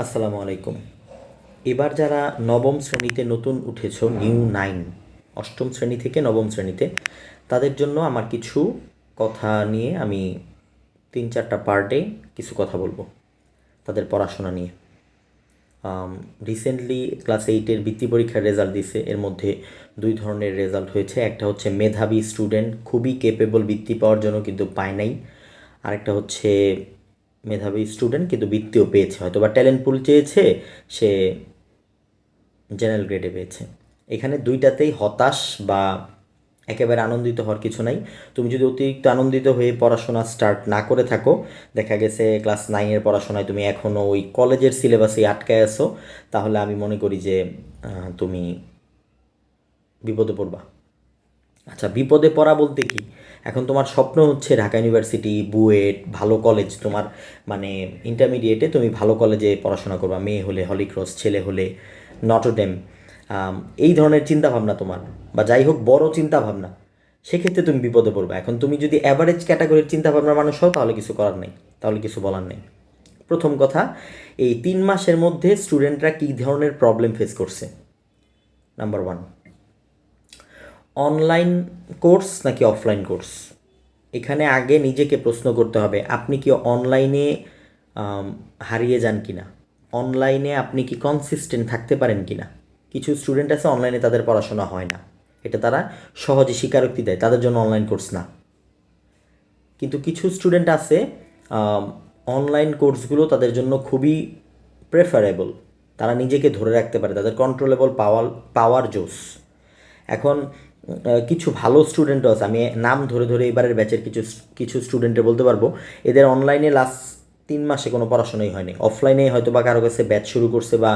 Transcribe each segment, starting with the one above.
আসসালামু আলাইকুম। এবার যারা নবম শ্রেণীতে নতুন উঠেছো, নিউ নাইন, অষ্টম শ্রেণী থেকে নবম শ্রেণীতে, তাদের জন্য আমার কিছু কথা নিয়ে আমি 3-4টা পার্টে কিছু কথা বলবো তাদের পড়াশোনা নিয়ে। রিসেন্টলি ক্লাস 8-এর বৃত্তি পরীক্ষার রেজাল্ট দিছে। এর মধ্যে দুই ধরনের রেজাল্ট হয়েছে। একটা হচ্ছে মেধাবী স্টুডেন্ট খুবই কেপেবল বৃত্তি পাওয়ার জন্য কিন্তু পায় নাই। আরেকটা হচ্ছে মেধাবী স্টুডেন্ট কিন্তু বৃত্তিও পেয়েছে, হয়তো বা ট্যালেন্ট পুল চেয়েছে, সে জেনারেল গ্রেডে পেয়েছে। এখানে দুইটাতেই হতাশ বা একেবারে আনন্দিত হওয়ার কিছু নাই। তুমি যদি অতিরিক্ত আনন্দিত হয়ে পড়াশোনা স্টার্ট না করে থাকো, দেখা গেছে ক্লাস 9-এর পড়াশোনায় তুমি এখনও ওই কলেজের সিলেবাসেই আটকায় আছো, তাহলে আমি মনে করি যে তুমি বিপদে পড়বা। আচ্ছা, বিপদে পড়া বলতে কি, এখন তোমার স্বপ্ন হচ্ছে ঢাকা ইউনিভার্সিটি, বুয়েট, ভালো কলেজ, তোমার মানে ইন্টারমিডিয়েটে তুমি ভালো কলেজে পড়াশোনা করবা, মেয়ে হলে হলিক্রস, ছেলে হলে নটরডেম, এই ধরনের চিন্তাভাবনা তোমার, বা যাই হোক বড় চিন্তাভাবনা, সেক্ষেত্রে তুমি বিপদে পড়বা। এখন তুমি যদি অ্যাভারেজ ক্যাটাগরির চিন্তাভাবনার মানুষ হও, তাহলে কিছু করার নেই, তাহলে কিছু বলার নেই। প্রথম কথা, এই 3 মাসের মধ্যে স্টুডেন্টরা কী ধরনের প্রবলেম ফেস করছে। নাম্বার 1, অনলাইন কোর্স নাকি অফলাইন কোর্স। এখানে আগে নিজেকে প্রশ্ন করতে হবে, আপনি কি অনলাইনে হারিয়ে যান কি না, অনলাইনে আপনি কি কনসিস্টেন্ট থাকতে পারেন কি না। কিছু স্টুডেন্ট আছে অনলাইনে তাদের পড়াশোনা হয় না, এটা তারা সহজে স্বীকারোক্তি দেয়, তাদের জন্য অনলাইন কোর্স না। কিন্তু কিছু স্টুডেন্ট আছে অনলাইন কোর্সগুলো তাদের জন্য খুবই প্রেফারেবল, তারা নিজেকে ধরে রাখতে পারে, তাদের কন্ট্রোলেবল পাওয়ার জোস। এখন কিছু ভালো স্টুডেন্টও আছে, আমি নাম ধরে ধরে এবারের ব্যাচের কিছু কিছু স্টুডেন্টের বলতে পারবো, এদের অনলাইনে লাস্ট 3 মাসে কোনো পড়াশোনাই হয়নি, অফলাইনে হয়তো বা কারো কাছে ব্যাচ শুরু করছে বা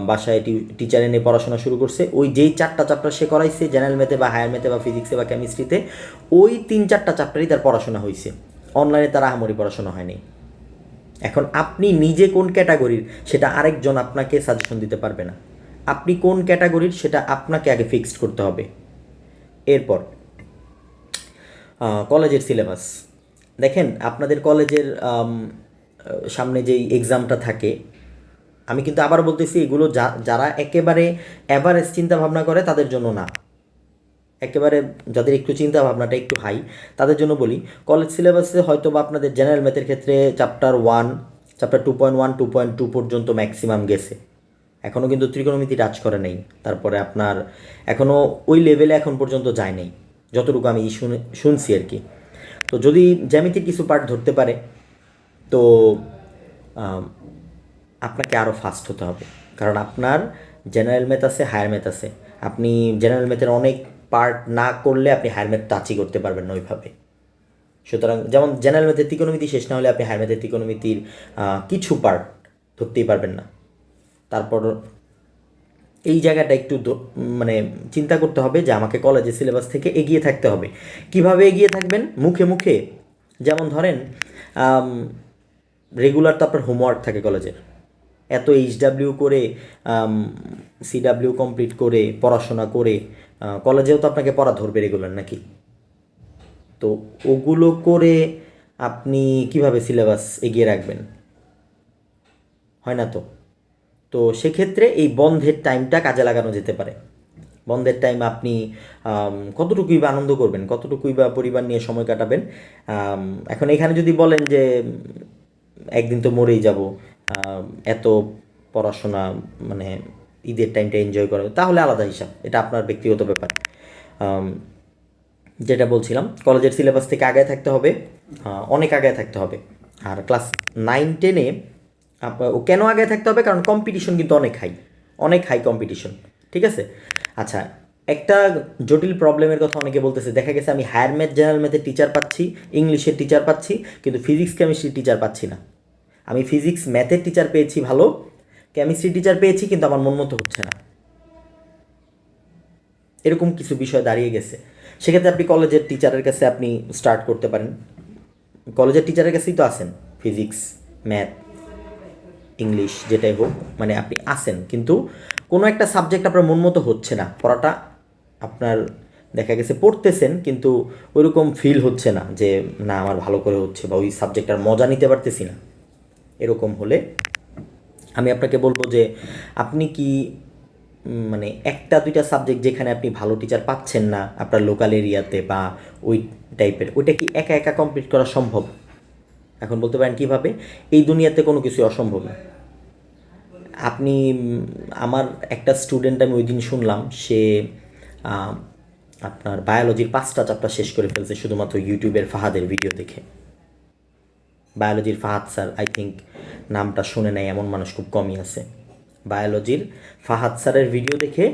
বাসায় টিচার এনে পড়াশোনা শুরু করছে, ওই যেই 4টা চ্যাপ্টার সে করাইছে জেনারেল ম্যাথে বা হায়ার ম্যাথে বা ফিজিক্সে বা কেমিস্ট্রিতে, ওই 3-4টা চ্যাপ্টারই তার পড়াশোনা হয়েছে, অনলাইনে তার আহামরি পড়াশোনা হয়নি। এখন আপনি নিজে কোন ক্যাটাগরির সেটা আরেকজন আপনাকে সাজেশন দিতে পারবে না, আপনি কোন ক্যাটাগরির সেটা আপনাকে আগে ফিক্সড করতে হবে। এরপর কলেজের সিলেবাস দেখেন, আপনাদের কলেজের সামনে যেই এক্সামটা থাকে, আমি কিন্তু আবার বলতেছি, এগুলো যারা একেবারে অ্যাভারেজ চিন্তা ভাবনা করে তাদের জন্য না, একেবারে যাদের একটু চিন্তা ভাবনাটা একটু হাই তাদের জন্য বলি। কলেজ সিলেবাসে হয়তো বা আপনাদের জেনারেল ম্যাথের ক্ষেত্রে চ্যাপ্টার 1, চ্যাপ্টার 2.1, 2.2 পর্যন্ত ম্যাক্সিমাম গেছে, এখনও কিন্তু ত্রিকোণমিতি টাচ করে নেই, তারপরে আপনার এখনও ওই লেভেলে এখন পর্যন্ত যায় নাই, যতটুকু আমি শুনছি আর কি। তো যদি জ্যামিতির কিছু পার্ট ধরতে পারে, তো আপনাকে আরও ফাস্ট হতে হবে, কারণ আপনার জেনারেল ম্যাথ আছে, হায়ার ম্যাথ আছে, আপনি জেনারেল ম্যাথের অনেক পার্ট না করলে আপনি হায়ার ম্যাথ টাচই করতে পারবেন না ওইভাবে। সুতরাং যেমন জেনারেল ম্যাথের ত্রিকোণমিতি শেষ না হলে আপনি হায়ার ম্যাথের ত্রিকোণমিতির কিছু পার্ট ধরতেই পারবেন না। তারপর এই জায়গাটা একটু মানে চিন্তা করতে হবে যে আমাকে কলেজের সিলেবাস থেকে এগিয়ে থাকতে হবে। কিভাবে এগিয়ে থাকবেন? মুখে মুখে, যেমন ধরেন রেগুলার তো আপনার হোমওয়ার্ক থাকে কলেজের, এত এইচডাব্লিউ করে সিডাব্লিউ কমপ্লিট করে পড়াশোনা করে কলেজেও তো আপনাকে পড়া ধরবে রেগুলার নাকি, তো ওগুলো করে আপনি কিভাবে সিলেবাস এগিয়ে রাখবেন? হয় না তো। তো সেক্ষেত্রে এই বন্ধের টাইমটা কাজে লাগানো যেতে পারে। বন্ধের টাইম আপনি কতটুকুই বা আনন্দ করবেন, কতটুকুই বা পরিবার নিয়ে সময় কাটাবেন। এখন এখানে যদি বলেন যে একদিন তো মরেই যাব, এত পড়াশোনা মানে ঈদের টাইমটা এনজয় করে, তাহলে আলাদা হিসাব, এটা আপনার ব্যক্তিগত ব্যাপার। যেটা বলছিলাম, কলেজের সিলেবাস থেকে আগায় থাকতে হবে, অনেক আগায় থাকতে হবে। আর ক্লাস 9-10-এ ও কেন আগায় থাকতে হবে? কারণ কম্পিটিশন কিন্তু অনেক হাই, অনেক হাই কম্পিটিশন, ঠিক আছে। আচ্ছা, একটা জটিল প্রবলেমের কথা অনেকে বলতেছে, দেখা গেছে আমি হায়ার ম্যাথ জেনারেল ম্যাথের টিচার পাচ্ছি, ইংলিশের টিচার পাচ্ছি, কিন্তু ফিজিক্স কেমিস্ট্রির টিচার পাচ্ছি না। আমি ফিজিক্স ম্যাথের টিচার পেয়েছি ভালো, কেমিস্ট্রি টিচার পেয়েছি, কিন্তু আমার মন মতো হচ্ছে না, এরকম কিছু বিষয় দাঁড়িয়ে গেছে। সেক্ষেত্রে আপনি কলেজের টিচারের কাছে আপনি স্টার্ট করতে পারেন, কলেজের টিচারের কাছেই তো আছেন, ফিজিক্স, ম্যাথ, ইংলিশ যেটাই হোক, মানে আপনি আসেন, কিন্তু কোনো একটা সাবজেক্ট আপনার মন মতো হচ্ছে না, পড়াটা আপনার দেখা গেছে পড়তেছেন কিন্তু ওইরকম ফিল হচ্ছে না যে না আমার ভালো করে হচ্ছে, বা ওই সাবজেক্টটার মজা নিতে পারতেছি না। এরকম হলে আমি আপনাকে বলবো যে আপনি কি মানে একটা দুইটা সাবজেক্ট যেখানে আপনি ভালো টিচার পাচ্ছেন না আপনার লোকাল এরিয়াতে বা ওই টাইপের, ওইটা কি একা একা কমপ্লিট করা সম্ভব? এখন বলতে পারেন কীভাবে? এই দুনিয়াতে কোনো কিছু অসম্ভব না। আপনি আমার একটা স্টুডেন্ট আমি ওই দিন শুনলাম, সে আহ, আপনার বায়োলজির 5টা চ্যাপ্টার শেষ করে ফেলছে শুধুমাত্র ইউটিউবের ফাহাদের ভিডিও দেখে। বায়োলজির ফাহাদ স্যার, আই থিঙ্ক নামটা শুনে নেয় এমন মানুষ খুব কমই আছে। বায়োলজির ফাহাদ স্যারের ভিডিও দেখে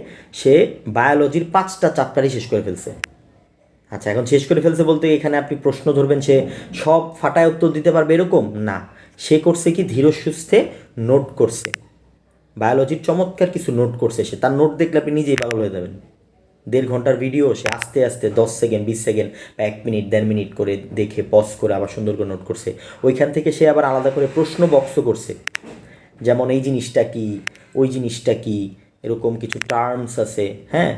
সে বায়োলজির 5টা চ্যাপ্টারই শেষ করে ফেলছে। আচ্ছা, এখন শেষ করে ফেলছে বলতে এখানে আপনি প্রশ্ন ধরবেন সে সব ফাটায় উত্তর দিতে পারবে এরকম না। সে করছে কি, ধীর সুস্থে নোট করছে, বায়োলজির চমৎকার কিছু নোট করছে সে। তার নোট দেখলে আপনি নিজেই পাগল হয়ে যাবেন। 1.5 ঘন্টার ভিডিও সে আস্তে আস্তে 10 সেকেন্ড 20 সেকেন্ড বা 1 মিনিট 1.5 মিনিট করে দেখে পজ করে আবার সুন্দর করে নোট করছে। ওইখান থেকে সে আবার আলাদা করে প্রশ্ন বক্সও করছে, যেমন এই জিনিসটা কি, ওই জিনিসটা কি, এরকম কিছু টার্মস আছে, হ্যাঁ।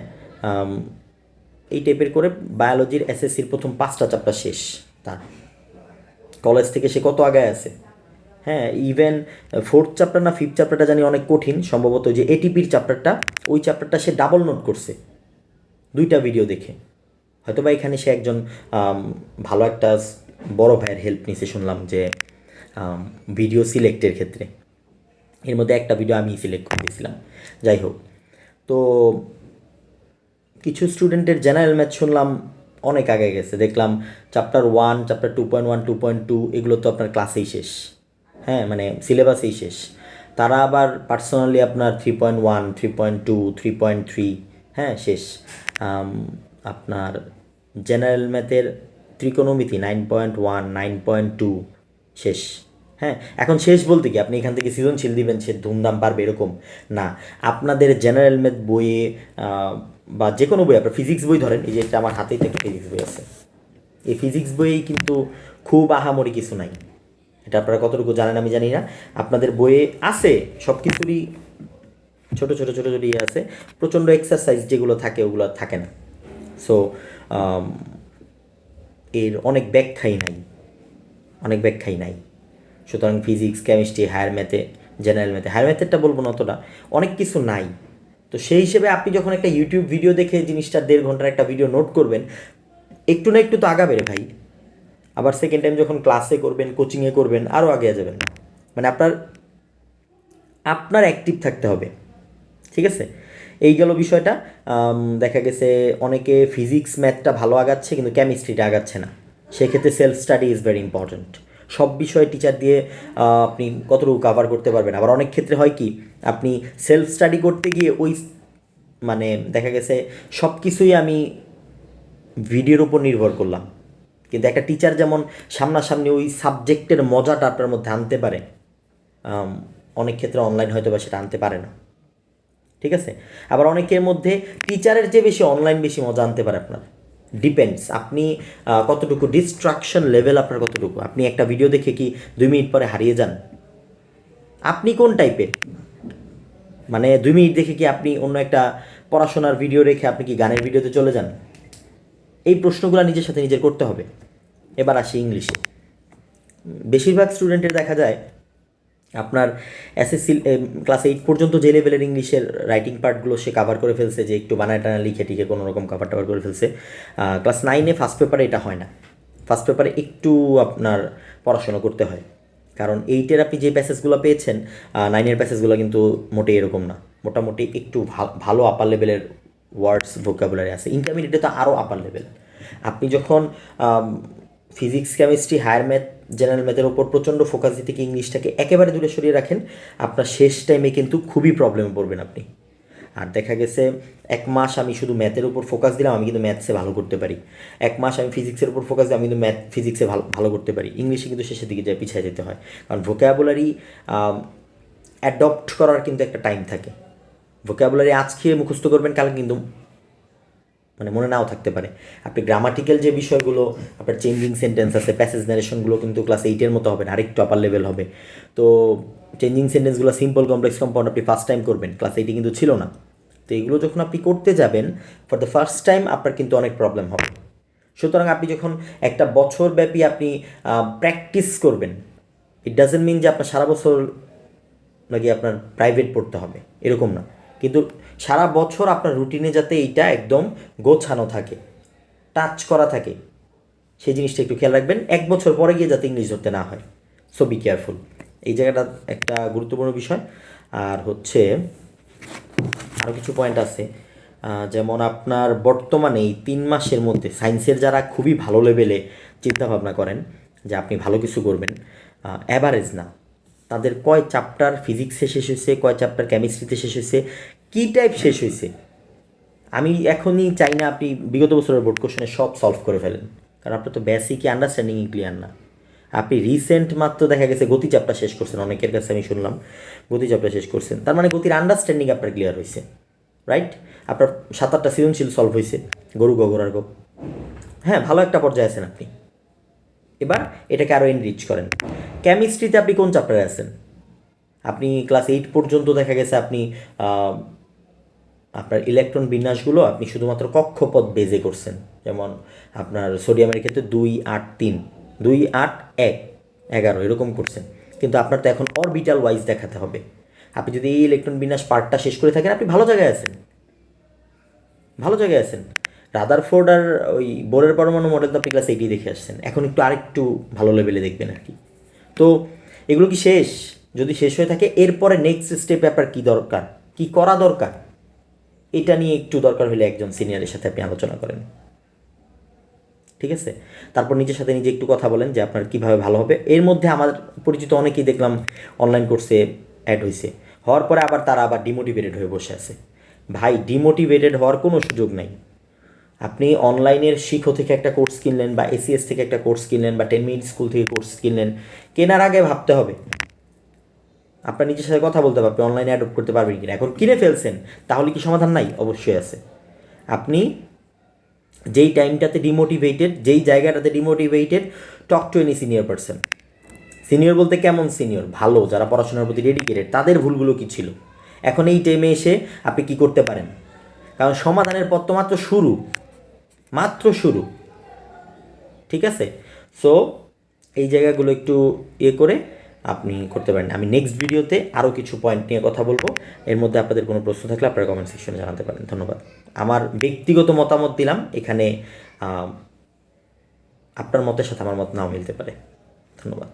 এই টাইপের করে বায়োলজির এসএসসির প্রথম 5টা চ্যাপ্টার শেষ তার। কলেজ থেকে সে কত আগে আছে, হ্যাঁ। ইভেন 4th চ্যাপ্টার না 5th চ্যাপ্টারটা জানি অনেক কঠিন, সম্ভবত যে এটিপির চ্যাপ্টারটা, ওই চ্যাপ্টারটা সে ডাবল নোট করছে 2টা ভিডিও দেখে। হয়তো বা এখানে সে একজন ভালো একটা বড় ভাইয়ের হেল্প নিছে শুনলাম, যে ভিডিও সিলেক্টের ক্ষেত্রে। এর মধ্যে একটা ভিডিও আমি সিলেক্ট করে দিয়েছিলাম। যাই হোক, তো কিছু স্টুডেন্টের জেনারেল ম্যাথ শুনলাম অনেক আগে গেছে, দেখলাম চ্যাপ্টার 1, চ্যাপ্টার 2.1, 2.2 এগুলো তো আপনার ক্লাসেই শেষ, হ্যাঁ, মানে সিলেবাসেই শেষ। তারা আবার পার্সোনালি আপনার 3.1, 3.2, 3.3, হ্যাঁ, শেষ। আপনার জেনারেল ম্যাথের ত্রিকোণমিতি 9.1, 9.2 শেষ, হ্যাঁ। এখন শেষ বলতে কি আপনি এখান থেকে সৃজনশীল দিবেন সে ধুমধাম পারবে এরকম না। আপনাদের জেনারেল ম্যাথ বইয়ে বা যে কোনো বই, আপনার ফিজিক্স বই ধরেন, এই যে এটা আমার হাতেই তো একটা ফিজিক্স বই আছে, এই ফিজিক্স বইয়েই কিন্তু খুব আহামরি কিছু নাই। এটা আপনারা কতটুকু জানেন আমি জানি না। আপনাদের বইয়ে আছে সব কিছুরই ছোটো ছোটো ছোটো ছোটো ইয়ে আছে, প্রচণ্ড এক্সারসাইজ যেগুলো থাকে ওগুলো থাকে না। সো এর অনেক ব্যাখ্যাই নাই, অনেক ব্যাখ্যাই নাই। সুতরাং ফিজিক্স, কেমিস্ট্রি, হায়ার ম্যাথে, জেনারেল ম্যাথে, হায়ার ম্যাথেরটা বলবো না অতটা, অনেক কিছু নাই। তো সেই হিসেবে আপনি যখন একটা ইউটিউব ভিডিও দেখে জিনিসটা 1.5 ঘন্টার একটা ভিডিও নোট করবেন, একটু না একটু তো আগাবে রে ভাই। আবার সেকেন্ড টাইম যখন ক্লাসে করবেন, কোচিংয়ে করবেন, আরও আগে যাবেন। মানে আপনার আপনার অ্যাক্টিভ থাকতে হবে, ঠিক আছে। এই গেল বিষয়টা। দেখা গেছে অনেকে ফিজিক্স ম্যাথটা ভালো আগাচ্ছে কিন্তু কেমিস্ট্রিটা আগাচ্ছে না, সেক্ষেত্রে self study is very important. সব বিষয় টিচার দিয়ে আপনি কতটুকু কাভার করতে পারবেন। আবার অনেক ক্ষেত্রে হয় কি, আপনি সেলফ স্টাডি করতে গিয়ে ওই মানে দেখা গেছে সব কিছুই আমি ভিডিওর উপর নির্ভর করলাম, কিন্তু একটা টিচার যেমন সামনাসামনি ওই সাবজেক্টের মজাটা আপনার মধ্যে আনতে পারে, অনেক ক্ষেত্রে অনলাইন হয়তো বা সেটা আনতে পারে না, ঠিক আছে। আবার অনেকের মধ্যে টিচারের যে বেশি অনলাইন বেশি মজা আনতে পারে। আপনার ডিপেন্ডস আপনি কতটুকু ডিস্ট্রাকশন লেভেল আপনার কতটুকু। আপনি একটা ভিডিও দেখে কি 2 মিনিট পরে হারিয়ে যান? আপনি কোন টাইপের, মানে 2 মিনিট দেখে কি আপনি অন্য একটা পড়াশোনার ভিডিও রেখে আপনি কি গানের ভিডিওতে চলে যান? এই প্রশ্নগুলো নিজের সাথে নিজের করতে হবে। এবার আসি ইংলিশে। বেশিরভাগ স্টুডেন্টের দেখা যায় আপনার এসএসসি ক্লাস 8 পর্যন্ত যে লেভেলের ইংলিশের রাইটিং পার্টগুলো সে কাভার করে ফেলছে, যে একটু বানায় টানা লিখে টিখে কোনো রকম কাভার টাভার করে ফেলছে। ক্লাস 9-এ ফার্স্ট পেপারে এটা হয় না। ফার্স্ট পেপারে একটু আপনার পড়াশোনা করতে হয়, কারণ 8-এর আপনি যে প্যাসেজগুলো পেয়েছেন 9-এর প্যাসেজগুলো কিন্তু মোটেই এরকম না। মোটামুটি একটু ভালো আপার লেভেলের ওয়ার্ডস ভোকাবুলারি আছে। ইন্টারমিডিয়েটে তো আরও আপার লেভেল। আপনি যখন physics, chemistry, higher math, general ম্যাথের ওপর প্রচণ্ড ফোকাস দিতে কি ইংলিশটাকে একেবারে দূরে সরিয়ে রাখেন, আপনার শেষ টাইমে কিন্তু খুবই প্রবলেমে পড়বেন আপনি। আর দেখা গেছে 1 মাস আমি শুধু ম্যাথের উপর ফোকাস দিলাম, আমি কিন্তু ম্যাথসে ভালো করতে পারি। 1 মাস আমি ফিজিক্সের উপর ফোকাস দিই, আমি কিন্তু ফিজিক্সে ভালো করতে পারি। ইংলিশে কিন্তু শেষের দিকে যায় পিছিয়ে যেতে হয়, কারণ ভোকাবুলারি অ্যাডপ্ট করার কিন্তু একটা টাইম থাকে। ভোকাবুলারি আজকে মুখস্থ করবেন, কাল কিন্তু মানে মনে নাও থাকতে পারে। আপনি গ্রামাটিক্যাল যে বিষয়গুলো, আপনার চেঞ্জিং সেন্টেন্স আছে, প্যাসেজ ন্যারেশনগুলো কিন্তু ক্লাস 8-এর মতো হবে না, আরেকটু আপার লেভেল হবে। তো চেঞ্জিং সেন্টেন্সগুলো সিম্পল, কমপ্লেক্স, কম্পাউন্ড আপনি ফার্স্ট টাইম করবেন, ক্লাস 8-এ কিন্তু ছিল না। তো এগুলো যখন আপনি করতে যাবেন ফর দ্য ফার্স্ট টাইম, আপনার কিন্তু অনেক প্রবলেম হবে। সুতরাং আপনি যখন একটা বছরব্যাপী আপনি প্র্যাকটিস করবেন, ইট ডাজেন্ট মিন যে আপনার সারা বছর নাকি আপনার প্রাইভেট পড়তে হবে, এরকম না। কিন্তু সারা বছর আপনার রুটিনে যাতে এইটা একদম গোছানো থাকে, টাচ করা থাকে, সেই জিনিসটা একটু খেয়াল রাখবেন। 1 বছর পরে গিয়ে যাতে ইংলিশ ধরতে না হয়। সো বি কেয়ারফুল, এই জায়গাটা একটা গুরুত্বপূর্ণ বিষয়। আর হচ্ছে আরও কিছু পয়েন্ট আছে, যেমন আপনার বর্তমানে এই 3 মাসের মধ্যে সায়েন্সের যারা খুবই ভালো লেভেলে চিন্তাভাবনা করেন যে আপনি ভালো কিছু করবেন, অ্যাভারেজ না, তাদের কয় চ্যাপ্টার ফিজিক্সে শেষ হয়েছে, কয় চ্যাপ্টার কেমিস্ট্রিতে শেষ হয়েছে, কী টাইপ শেষ হয়েছে, আমি এখনই চাই না আপনি বিগত বছরের বোর্ড কোশ্চেনে সব সলভ করে ফেলেন, কারণ আপনার তো বেসিকই আন্ডারস্ট্যান্ডিংই ক্লিয়ার না। আপনি রিসেন্ট মাত্র দেখা গেছে গতি চ্যাপ্টার শেষ করছেন, অনেকের কাছে আমি শুনলাম গতি চ্যাপ্টার শেষ করছেন, তার মানে গতির আন্ডারস্ট্যান্ডিং আপনার ক্লিয়ার হয়েছে, রাইট? আপনার 7-8টা সৃজনশীল সলভ হয়েছে, গরু গোবরার গো, হ্যাঁ ভালো একটা পর্যায়ে আছেন আপনি। এবার এটাকে আরও এনরিচ করেন। কেমিস্ট্রিতে আপনি কোন চ্যাপ্টারে আছেন? আপনি ক্লাস 8 পর্যন্ত দেখা গেছে আপনি আপনার ইলেকট্রন বিন্যাসগুলো আপনি শুধুমাত্র কক্ষপথ বেজে করছেন, যেমন আপনার সোডিয়ামের ক্ষেত্রে 2-8-3, 2-8-1, 11 এরকম করছেন। কিন্তু আপনার তো এখন অরবিটাল ওয়াইজ দেখাতে হবে। আপনি যদি এই ইলেকট্রন বিন্যাস পার্টটা শেষ করে থাকেন, আপনি ভালো জায়গায় আছেন, ভালো জায়গায় আছেন। রাদারফোর্ড আর ওই বোরের পরমাণু মডেল তো আপনি ক্লাস 8 দেখে আসছেন, এখন একটু আরেকটু ভালো লেভেলে দেখবেন আর কি। তো এগুলো কি শেষ? যদি শেষ হয়ে থাকে, এরপরে নেক্সট স্টেপে আপনার কী দরকার, কী করা দরকার, এটা নিয়ে একটু দরকার হলে একজন সিনিয়রের সাথে আপনি আলোচনা করেন, ঠিক আছে? তারপর নিজের সাথে নিজে একটু কথা বলেন যে আপনার কীভাবে ভালো হবে। এর মধ্যে আমার পরিচিত অনেকেই দেখলাম অনলাইন কোর্সে অ্যাড হয়েছে, হওয়ার পরে আবার তারা আবার ডিমোটিভেটেড হয়ে বসে আছে। ভাই, ডিমোটিভেটেড হওয়ার কোনো সুযোগ নাই। আপনি অনলাইনের শিখো থেকে একটা কোর্স কিনলেন, বা এসিএস থেকে একটা কোর্স কিনলেন, বা 10 মিনিট স্কুল থেকে কোর্স কিনলেন, কেনার আগে ভাবতে হবে আপনার নিজের সাথে কথা বলতে হবে আপনি অনলাইনে অ্যাডপ্ট করতে পারবেন কিনা। এখন কিনে ফেলছেন, তাহলে কি সমাধান নাই? অবশ্যই আছে। আপনি যেই টাইমটাতে ডিমোটিভেটেড, যেই জায়গাটাতে demotivated, talk to any senior person. Senior বলতে কেমন সিনিয়র? ভালো, যারা পড়াশোনার প্রতি ডেডিকেটেড, তাদের ভুলগুলো কী ছিল, এখন এই টাইমে এসে আপনি কি করতে পারেন, কারণ সমাধানের পথ তো মাত্র শুরু, মাত্র শুরু, ঠিক আছে? সো এই জায়গাগুলো একটু করে আপনি করতে পারেন। আমি নেক্সট ভিডিওতে আরও কিছু পয়েন্ট নিয়ে কথা বলবো। এর মধ্যে আপনাদের কোনো প্রশ্ন থাকলে আপনারা কমেন্ট সেকশনে জানাতে পারেন। ধন্যবাদ। আমার ব্যক্তিগত মতামত দিলাম এখানে, আপনার মতের সাথে আমার মত নাও মিলতে পারে। ধন্যবাদ।